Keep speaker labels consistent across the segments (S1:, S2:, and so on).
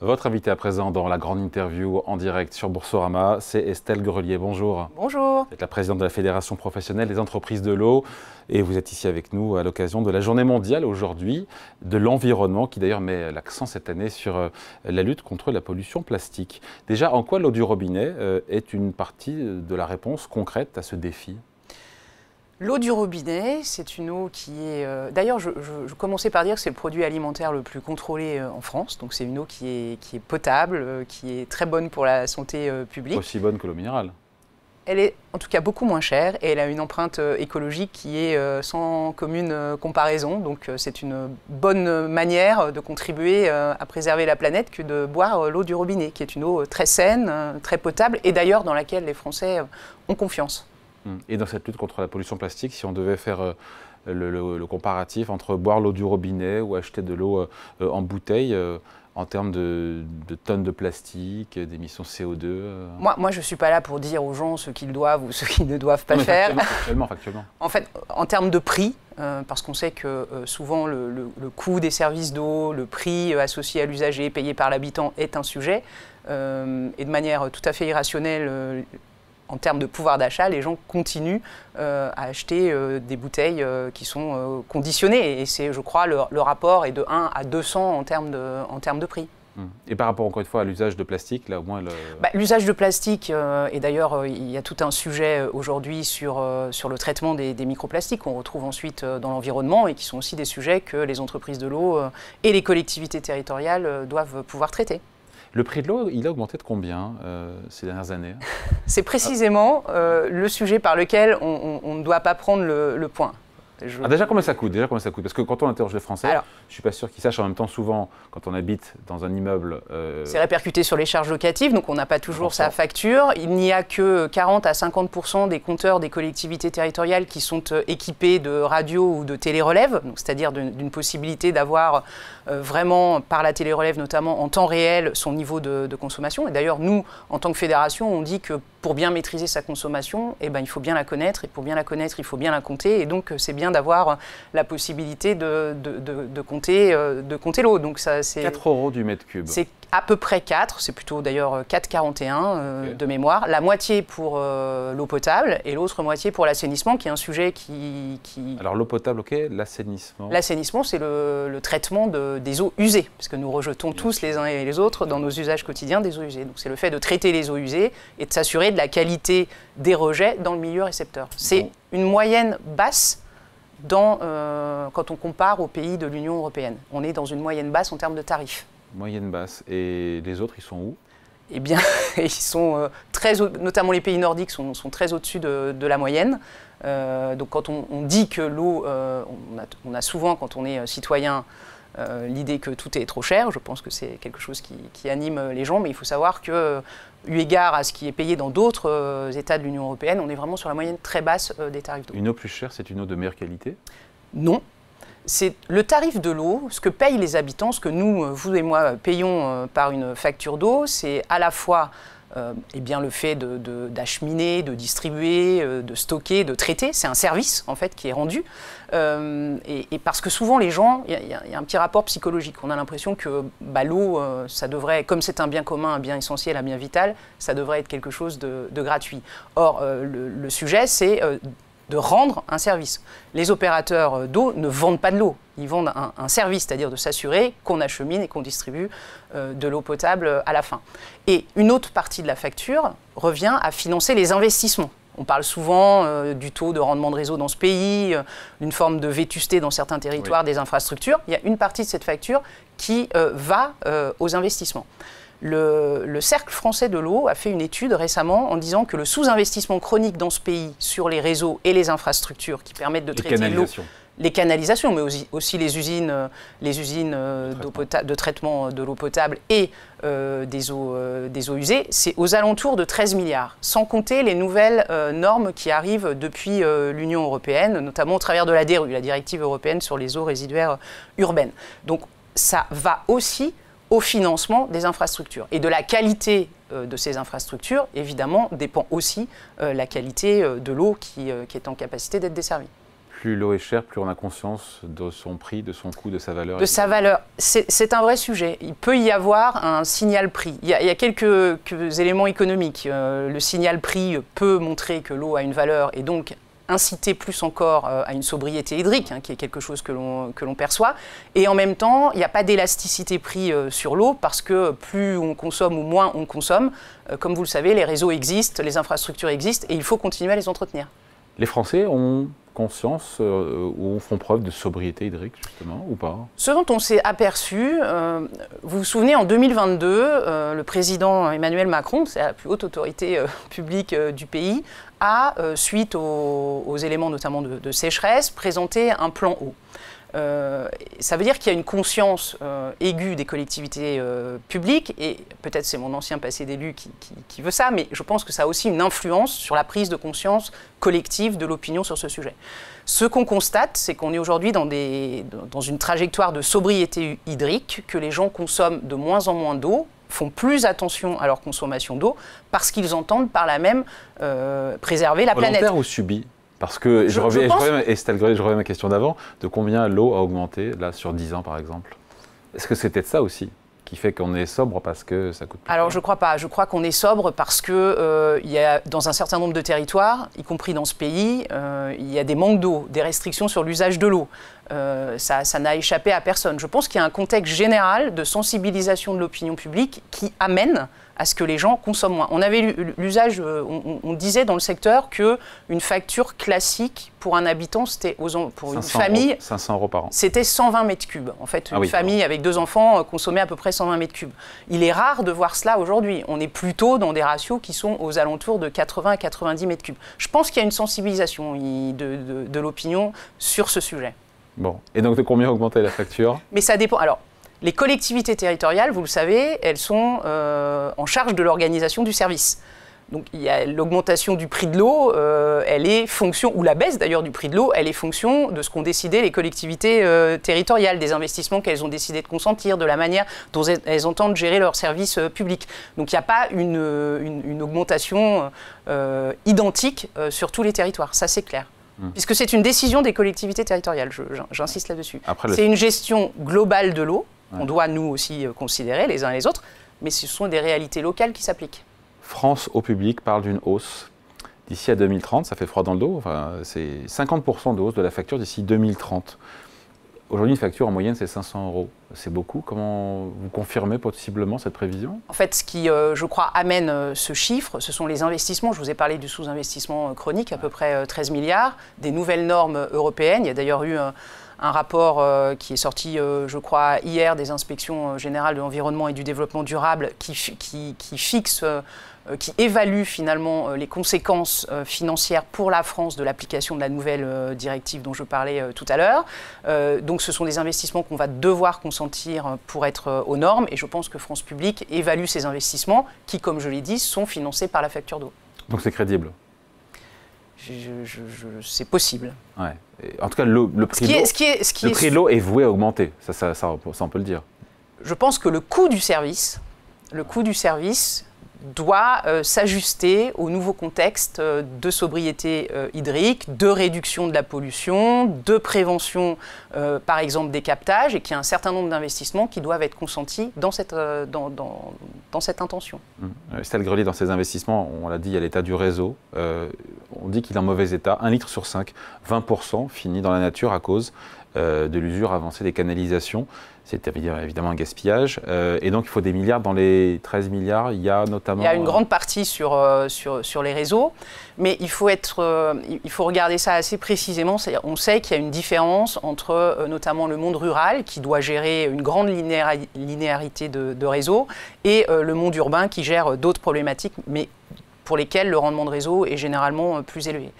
S1: Votre invité à présent dans la grande interview en direct sur Boursorama, c'est Estelle Grelier. Bonjour.
S2: Bonjour.
S1: Vous êtes la présidente de la Fédération professionnelle des entreprises de l'eau et vous êtes ici avec nous à l'occasion de la journée mondiale aujourd'hui de l'environnement qui d'ailleurs met l'accent cette année sur la lutte contre la pollution plastique. Déjà, en quoi l'eau du robinet est une partie de la réponse concrète à ce défi ?
S2: L'eau du robinet, c'est une eau qui est... D'ailleurs, je commençais par dire que c'est le produit alimentaire le plus contrôlé en France. Donc c'est une eau qui est potable, qui est très bonne pour la santé publique.
S1: Aussi bonne que l'eau minérale.
S2: Elle est en tout cas beaucoup moins chère et elle a une empreinte écologique qui est sans commune comparaison. Donc c'est une bonne manière de contribuer à préserver la planète que de boire l'eau du robinet, qui est une eau très saine, très potable et d'ailleurs dans laquelle les Français ont confiance.
S1: Et dans cette lutte contre la pollution plastique, si on devait faire le comparatif entre boire l'eau du robinet ou acheter de l'eau en bouteille, en termes de tonnes de plastique, d'émissions CO2
S2: Moi, je ne suis pas là pour dire aux gens ce qu'ils doivent ou ce qu'ils ne doivent pas faire.
S1: Factuellement.
S2: En fait, en termes de prix, parce qu'on sait que souvent le coût des services d'eau, le prix associé à l'usager payé par l'habitant est un sujet, et de manière tout à fait irrationnelle, en termes de pouvoir d'achat, les gens continuent à acheter des bouteilles qui sont conditionnées. Et c'est, je crois, le rapport est de 1 à 200 en termes de prix.
S1: Et par rapport, encore une fois, à l'usage de plastique, là au moins...
S2: L'usage de plastique, et d'ailleurs, il y a tout un sujet aujourd'hui sur le traitement des microplastiques qu'on retrouve ensuite dans l'environnement et qui sont aussi des sujets que les entreprises de l'eau et les collectivités territoriales doivent pouvoir traiter.
S1: Le prix de l'eau, il a augmenté de combien ces dernières années ?
S2: C'est précisément le sujet par lequel on ne doit pas prendre le point.
S1: Déjà, combien ça coûte ? Parce que quand on interroge les Français, je ne suis pas sûr qu'ils sachent en même temps souvent, quand on habite dans un immeuble...
S2: C'est répercuté sur les charges locatives, donc on n'a pas toujours sa facture. Il n'y a que 40 à 50% des compteurs des collectivités territoriales qui sont équipés de radio ou de télérelève, c'est-à-dire d'une possibilité d'avoir vraiment, par la télérelève notamment, en temps réel, son niveau de consommation. Et d'ailleurs, nous, en tant que fédération, on dit que pour bien maîtriser sa consommation, il faut bien la connaître, et pour bien la connaître, il faut bien la compter, et donc c'est bien d'avoir la possibilité de compter l'eau. Donc ça, c'est
S1: 4 € du mètre cube.
S2: C'est à peu près 4, c'est plutôt d'ailleurs 4,41 de mémoire, la moitié pour l'eau potable et l'autre moitié pour l'assainissement, qui est un sujet qui...
S1: Alors l'eau potable, ok, l'assainissement.
S2: L'assainissement, c'est le traitement des eaux usées, parce que nous rejetons tous les uns et les autres dans nos usages quotidiens des eaux usées. Donc c'est le fait de traiter les eaux usées et de s'assurer de la qualité des rejets dans le milieu récepteur. C'est une moyenne basse quand on compare aux pays de l'Union européenne. On est dans une moyenne basse en termes de tarifs. Moyenne
S1: basse. Et les autres, ils sont où ?
S2: Eh bien, ils sont notamment les pays nordiques sont très au-dessus de la moyenne. Donc quand on dit que l'eau, on a souvent, quand on est citoyen, l'idée que tout est trop cher. Je pense que c'est quelque chose qui anime les gens, mais il faut savoir que, eu égard à ce qui est payé dans d'autres États de l'Union européenne, on est vraiment sur la moyenne très basse des tarifs d'eau.
S1: Une eau plus chère, c'est une eau de meilleure qualité ?
S2: Non. C'est le tarif de l'eau, ce que payent les habitants, ce que nous, vous et moi, payons par une facture d'eau, c'est à la fois le fait d'acheminer, de distribuer, de stocker, de traiter. C'est un service, en fait, qui est rendu. Et parce que souvent, les gens, il y a un petit rapport psychologique. On a l'impression que l'eau, ça devrait, comme c'est un bien commun, un bien essentiel, un bien vital, ça devrait être quelque chose de gratuit. Or, le sujet, c'est... de rendre un service. Les opérateurs d'eau ne vendent pas de l'eau, ils vendent un service, c'est-à-dire de s'assurer qu'on achemine et qu'on distribue de l'eau potable à la fin. Et une autre partie de la facture revient à financer les investissements. On parle souvent du taux de rendement de réseau dans ce pays, d'une forme de vétusté dans certains territoires des infrastructures. Il y a une partie de cette facture qui va aux investissements. Le Cercle français de l'eau a fait une étude récemment en disant que le sous-investissement chronique dans ce pays sur les réseaux et les infrastructures qui permettent de traiter l'eau, les canalisations, mais aussi les usines de traitement de l'eau potable et des eaux usées, c'est aux alentours de 13 milliards, sans compter les nouvelles normes qui arrivent depuis l'Union européenne, notamment au travers de la DRU, la directive européenne sur les eaux résiduaires urbaines. Donc ça va aussi au financement des infrastructures. Et de la qualité de ces infrastructures, évidemment, dépend aussi la qualité de l'eau qui est en capacité d'être desservie.
S1: plus l'eau est chère, plus on a conscience de son prix, de son coût, de sa valeur.
S2: De sa valeur. C'est un vrai sujet. Il peut y avoir un signal prix. Il y a quelques éléments économiques. Le signal prix peut montrer que l'eau a une valeur et donc inciter plus encore à une sobriété hydrique, qui est quelque chose que l'on perçoit. Et en même temps, il n'y a pas d'élasticité prix sur l'eau parce que plus on consomme ou moins on consomme. Comme vous le savez, les réseaux existent, les infrastructures existent et il faut continuer à les entretenir.
S1: Les Français ont conscience ou font preuve de sobriété hydrique, justement, ou pas?
S2: Ce dont on s'est aperçu, vous vous souvenez, en 2022, le président Emmanuel Macron, c'est la plus haute autorité publique du pays, a, suite aux éléments notamment de sécheresse, présenté un plan eau. Ça veut dire qu'il y a une conscience aiguë des collectivités publiques, et peut-être c'est mon ancien passé d'élu qui veut ça, mais je pense que ça a aussi une influence sur la prise de conscience collective de l'opinion sur ce sujet. Ce qu'on constate, c'est qu'on est aujourd'hui dans une trajectoire de sobriété hydrique, que les gens consomment de moins en moins d'eau, font plus attention à leur consommation d'eau, parce qu'ils entendent par là même préserver la planète.
S1: Volontaire ou subi? Parce que je reviens à ma question d'avant, de combien l'eau a augmenté là, sur 10 ans par exemple? Est-ce que c'est peut-être ça aussi qui fait qu'on est sobre parce que ça coûte plus cher?
S2: Alors je ne crois pas. Je crois qu'on est sobre parce que y a, dans un certain nombre de territoires, y compris dans ce pays, il y a des manques d'eau, des restrictions sur l'usage de l'eau. Ça n'a échappé à personne. Je pense qu'il y a un contexte général de sensibilisation de l'opinion publique qui amène à ce que les gens consomment moins. On avait l'usage, on disait dans le secteur qu'une facture classique pour un habitant, c'était pour une famille,
S1: 500 € par an.
S2: C'était 120 mètres cubes. En fait, une famille avec 2 enfants consommait à peu près 120 mètres cubes. Il est rare de voir cela aujourd'hui. On est plutôt dans des ratios qui sont aux alentours de 80 à 90 mètres cubes. Je pense qu'il y a une sensibilisation de l'opinion sur ce sujet.
S1: Bon. Et donc de combien augmenter la facture? Mais
S2: ça dépend. Alors, les collectivités territoriales, vous le savez, elles sont en charge de l'organisation du service. Donc il y a l'augmentation du prix de l'eau, elle est fonction, ou la baisse d'ailleurs du prix de l'eau, elle est fonction de ce qu'ont décidé les collectivités territoriales, des investissements qu'elles ont décidé de consentir, de la manière dont elles entendent gérer leurs services publics. Donc il n'y a pas une augmentation identique sur tous les territoires, ça c'est clair. Puisque c'est une décision des collectivités territoriales, j'insiste là-dessus. C'est une gestion globale de l'eau, qu'on doit nous aussi considérer les uns et les autres, mais ce sont des réalités locales qui s'appliquent.
S1: France au public parle d'une hausse d'ici à 2030, ça fait froid dans le dos, enfin, c'est 50% de hausse de la facture d'ici 2030. Aujourd'hui, une facture en moyenne, c'est 500 €. C'est beaucoup. Comment vous confirmez possiblement cette prévision?
S2: En fait, ce qui, je crois, amène ce chiffre, ce sont les investissements. Je vous ai parlé du sous-investissement chronique, à peu près 13 milliards, des nouvelles normes européennes. Il y a d'ailleurs eu un rapport qui est sorti, je crois, hier des inspections générales de l'environnement et du développement durable qui évalue finalement les conséquences financières pour la France de l'application de la nouvelle directive dont je parlais tout à l'heure. Donc ce sont des investissements qu'on va devoir consentir pour être aux normes et je pense que France Publique évalue ces investissements qui, comme je l'ai dit, sont financés par la facture d'eau. Donc
S1: c'est crédible?
S2: C'est possible.
S1: Ouais. En tout cas, le prix de l'eau est voué à augmenter, ça on peut le dire.
S2: Je pense que le coût du service doit s'ajuster au nouveau contexte de sobriété hydrique, de réduction de la pollution, de prévention, par exemple, des captages, et qu'il y a un certain nombre d'investissements qui doivent être consentis dans cette intention.
S1: Estelle Grelier, dans ces investissements, on l'a dit, il y a l'état du réseau. On dit qu'il est en mauvais état. 1 litre sur 5, 20% finit dans la nature à cause de l'usure avancée des canalisations. C'est évidemment un gaspillage. Et donc, il faut des milliards. Dans les 13 milliards, il y a notamment...
S2: Il y a une grande partie sur les réseaux. Mais il faut regarder ça assez précisément. On sait qu'il y a une différence entre notamment le monde rural, qui doit gérer une grande linéarité de réseaux, et le monde urbain, qui gère d'autres problématiques, mais pour lesquelles le rendement de réseau est généralement plus élevé.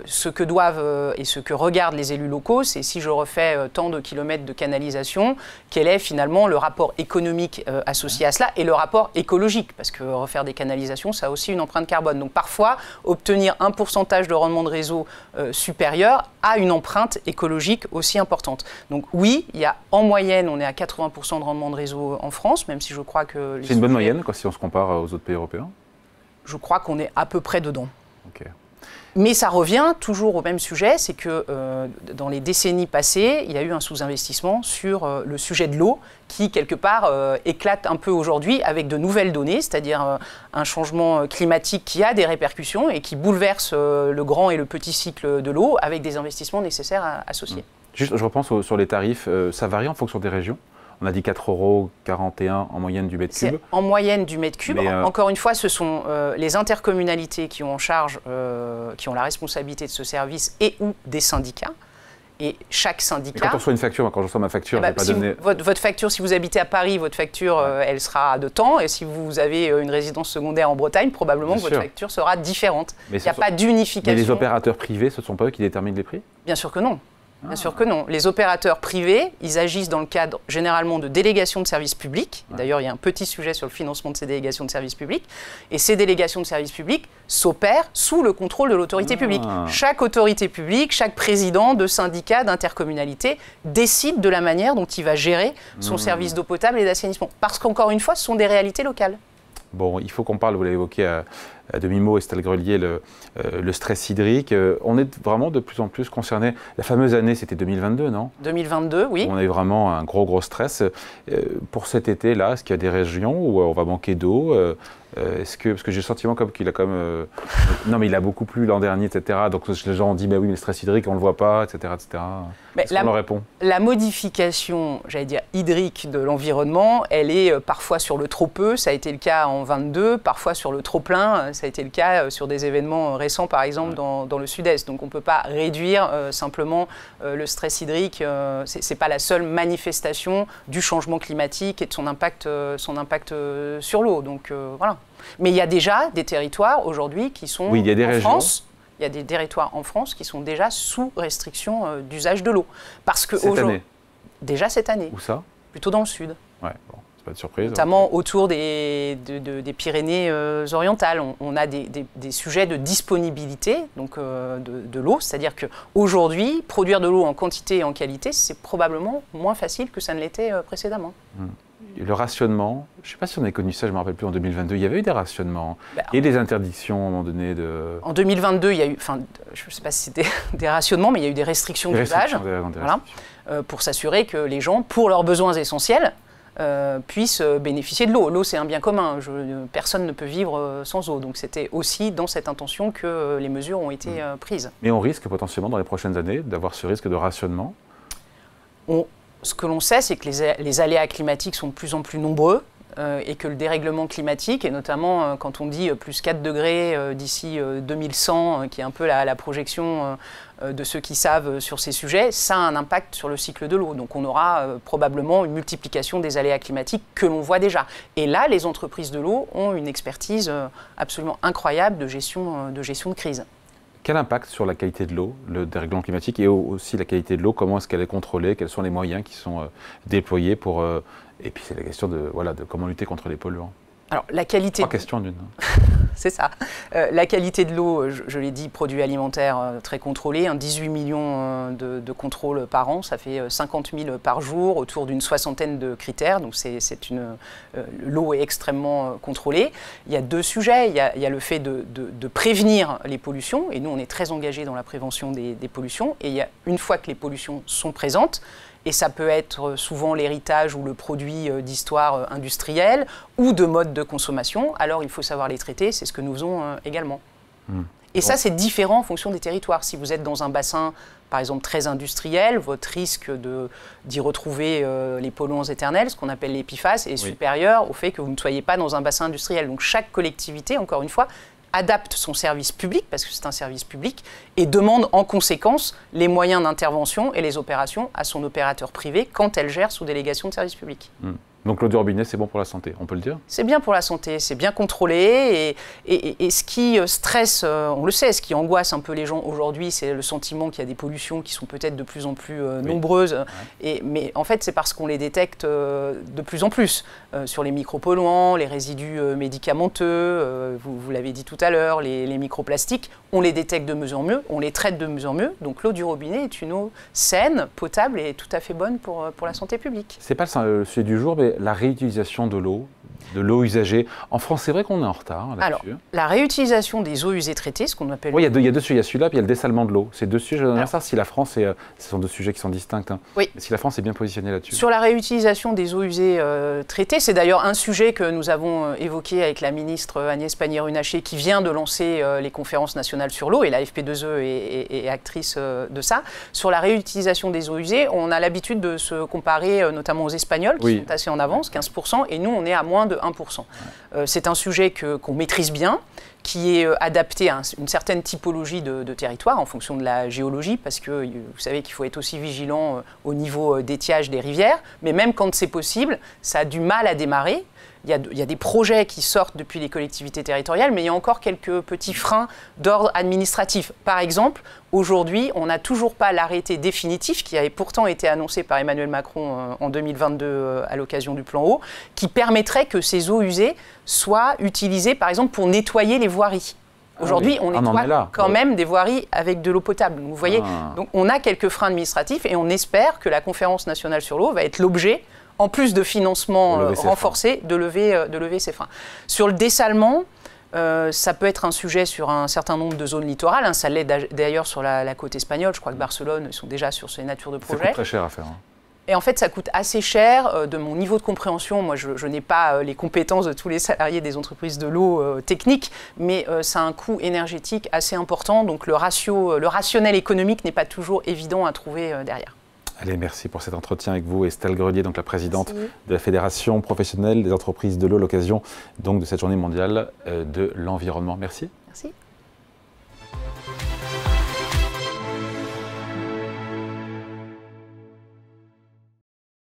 S2: Ce que doivent et ce que regardent les élus locaux, c'est si je refais tant de kilomètres de canalisation, quel est finalement le rapport économique associé à cela et le rapport écologique, parce que refaire des canalisations, ça a aussi une empreinte carbone. Donc parfois, obtenir un pourcentage de rendement de réseau supérieur a une empreinte écologique aussi importante. Donc oui, il y a en moyenne, on est à 80% de rendement de réseau en France, même si je crois que...
S1: C'est une bonne moyenne, quoi, si on se compare aux autres pays européens?
S2: Je crois qu'on est à peu près dedans.
S1: Okay.
S2: Mais ça revient toujours au même sujet, c'est que dans les décennies passées, il y a eu un sous-investissement sur le sujet de l'eau qui, quelque part, éclate un peu aujourd'hui avec de nouvelles données, c'est-à-dire un changement climatique qui a des répercussions et qui bouleverse le grand et le petit cycle de l'eau avec des investissements nécessaires associés.
S1: Juste, je repense sur les tarifs, ça varie en fonction des régions. On a dit 4,41 € en moyenne du mètre cube.
S2: En moyenne du mètre cube. Encore une fois, ce sont les intercommunalités qui ont en charge, qui ont la responsabilité de ce service et ou des syndicats. Et chaque syndicat...
S1: Et quand on reçoit une facture, quand je reçois ma facture, je ne vais pas donner...
S2: Votre facture, si vous habitez à Paris, votre facture, elle sera de temps. Et si vous avez une résidence secondaire en Bretagne, probablement que votre facture sera différente. Il n'y a pas d'unification.
S1: Mais les opérateurs privés, ce ne sont pas eux qui déterminent les prix?
S2: Bien sûr que non. Bien sûr que non. Les opérateurs privés, ils agissent dans le cadre généralement de délégations de services publics. D'ailleurs, il y a un petit sujet sur le financement de ces délégations de services publics. Et ces délégations de services publics s'opèrent sous le contrôle de l'autorité publique. Chaque autorité publique, chaque président de syndicat, d'intercommunalité décide de la manière dont il va gérer son service d'eau potable et d'assainissement. Parce qu'encore une fois, ce sont des réalités locales.
S1: Bon, il faut qu'on parle, vous l'avez évoqué à demi-mot, Estelle Grelier, le stress hydrique. On est vraiment de plus en plus concernés. La fameuse année, c'était 2022, non?
S2: 2022, oui.
S1: On a eu vraiment un gros stress. Pour cet été-là, est-ce qu'il y a des régions où on va manquer d'eau? Parce que j'ai le sentiment comme qu'il a quand même... non, mais il a beaucoup plu l'an dernier, etc. Donc les gens ont dit, bah oui, mais le stress hydrique, on ne le voit pas, etc. Qu'est-ce qu'on leur répond?
S2: La modification, j'allais dire, hydrique de l'environnement, elle est parfois sur le trop peu, ça a été le cas en 22, parfois sur le trop plein, ça a été le cas sur des événements récents, par exemple, dans le sud-est. Donc on ne peut pas réduire simplement le stress hydrique. Ce n'est pas la seule manifestation du changement climatique et de son impact sur l'eau. Donc voilà. Mais il y a déjà des territoires aujourd'hui qui sont en France. Il y a des territoires en France qui sont déjà sous restriction d'usage de l'eau. Parce que
S1: cette année?
S2: Déjà cette année.
S1: Où ça?
S2: Plutôt dans le sud.
S1: Ouais, bon, c'est pas de surprise.
S2: Notamment autour des Pyrénées orientales. On a des sujets de disponibilité donc, de l'eau. C'est-à-dire qu'aujourd'hui, produire de l'eau en quantité et en qualité, c'est probablement moins facile que ça ne l'était précédemment.
S1: Le rationnement, je ne sais pas si on a connu ça, je ne me rappelle plus, en 2022, il y avait eu des rationnements et des interdictions à un moment donné de...
S2: En 2022, il y a eu, enfin, je ne sais pas si c'était des rationnements, mais il y a eu des restrictions d'usage pour s'assurer que les gens, pour leurs besoins essentiels, puissent bénéficier de l'eau. L'eau, c'est un bien commun, personne ne peut vivre sans eau. Donc c'était aussi dans cette intention que les mesures ont été prises.
S1: Mais on risque potentiellement dans les prochaines années d'avoir ce risque de rationnement?
S2: Ce que l'on sait, c'est que les aléas climatiques sont de plus en plus nombreux et que le dérèglement climatique, et notamment quand on dit plus 4 degrés d'ici 2100, qui est un peu la projection de ceux qui savent sur ces sujets, ça a un impact sur le cycle de l'eau. Donc on aura probablement une multiplication des aléas climatiques que l'on voit déjà. Et là, les entreprises de l'eau ont une expertise absolument incroyable de gestion de crise.
S1: Quel impact sur la qualité de l'eau, le dérèglement climatique, et aussi la qualité de l'eau? Comment est-ce qu'elle est contrôlée? Quels sont les moyens qui sont déployés pour... et puis c'est la question de comment lutter contre les polluants.
S2: Alors, la qualité...
S1: 3 questions d'une.
S2: C'est ça. La qualité de l'eau, je l'ai dit, produit alimentaire très contrôlé, 18 millions de contrôles par an, ça fait 50 000 par jour, autour d'une 60aine de critères, donc l'eau est extrêmement contrôlée. Il y a 2 sujets, il y a le fait de prévenir les pollutions, et nous on est très engagés dans la prévention des pollutions, et il y a, une fois que les pollutions sont présentes, et ça peut être souvent l'héritage ou le produit d'histoire industrielle ou de mode de consommation, alors il faut savoir les traiter, c'est ce que nous faisons également. Et ça, c'est différent en fonction des territoires. Si vous êtes dans un bassin, par exemple, très industriel, votre risque d'y retrouver les polluants éternels, ce qu'on appelle les PFAS, est supérieur au fait que vous ne soyez pas dans un bassin industriel. Donc chaque collectivité, encore une fois, adapte son service public, parce que c'est un service public, et demande en conséquence les moyens d'intervention et les opérations à son opérateur privé quand elle gère sous délégation de service public.
S1: Donc l'eau du robinet, c'est bon pour la santé, on peut le dire? C'est
S2: bien pour la santé, c'est bien contrôlé. Et ce qui stresse, on le sait, ce qui angoisse un peu les gens aujourd'hui, c'est le sentiment qu'il y a des pollutions qui sont peut-être de plus en plus nombreuses. Mais en fait, c'est parce qu'on les détecte de plus en plus. Sur les micropolluants, les résidus médicamenteux, vous l'avez dit tout à l'heure, les microplastiques, on les détecte de mieux en mieux, on les traite de mieux en mieux. Donc l'eau du robinet est une eau saine, potable et tout à fait bonne pour la santé publique.
S1: C'est pas le sujet du jour, mais la réutilisation de l'eau de l'eau usagée. En France, c'est vrai qu'on est en retard là-dessus.
S2: Alors, la réutilisation des eaux usées traitées, ce qu'on appelle...
S1: Oui, il y a deux sujets. Il y a celui-là, puis il y a le dessalement de l'eau. C'est deux sujets. Alors, ça, si la France, ce sont deux sujets qui sont distincts. Hein.
S2: Oui.
S1: Mais si la France est bien positionnée là-dessus.
S2: Sur la réutilisation des eaux usées traitées, c'est d'ailleurs un sujet que nous avons évoqué avec la ministre Agnès Pannier-Runacher, qui vient de lancer les conférences nationales sur l'eau, et la FP2E est actrice de ça. Sur la réutilisation des eaux usées, on a l'habitude de se comparer notamment aux Espagnols, qui sont assez en avance, 15%, et nous, on est à moins de 1%. C'est un sujet qu'on maîtrise bien, qui est adapté à une certaine typologie de territoire en fonction de la géologie, parce que vous savez qu'il faut être aussi vigilant au niveau d'étiage des rivières, mais même quand c'est possible, ça a du mal à démarrer. Il y a des projets qui sortent depuis les collectivités territoriales, mais il y a encore quelques petits freins d'ordre administratif. Par exemple, aujourd'hui, on n'a toujours pas l'arrêté définitif, qui avait pourtant été annoncé par Emmanuel Macron en 2022 à l'occasion du plan eau, qui permettrait que ces eaux usées soient utilisées, par exemple, pour nettoyer les voiries. Aujourd'hui, on nettoie quand même des voiries avec de l'eau potable. Donc, vous voyez, donc, on a quelques freins administratifs et on espère que la conférence nationale sur l'eau va être l'objet, en plus de financement renforcé, de lever ces freins. Sur le dessalement, ça peut être un sujet sur un certain nombre de zones littorales. Ça l'est d'ailleurs sur la côte espagnole. Je crois que Barcelone, ils sont déjà sur ces natures de projets.
S1: Ça coûte très cher à faire. Hein.
S2: Et en fait, ça coûte assez cher. De mon niveau de compréhension, moi, je n'ai pas les compétences de tous les salariés des entreprises de l'eau techniques, mais ça a un coût énergétique assez important. Donc le rationnel économique n'est pas toujours évident à trouver derrière.
S1: Allez, merci pour cet entretien avec vous, Estelle Grelier, donc la présidente de la Fédération professionnelle des entreprises de l'eau, à l'occasion donc de cette journée mondiale de l'environnement. Merci.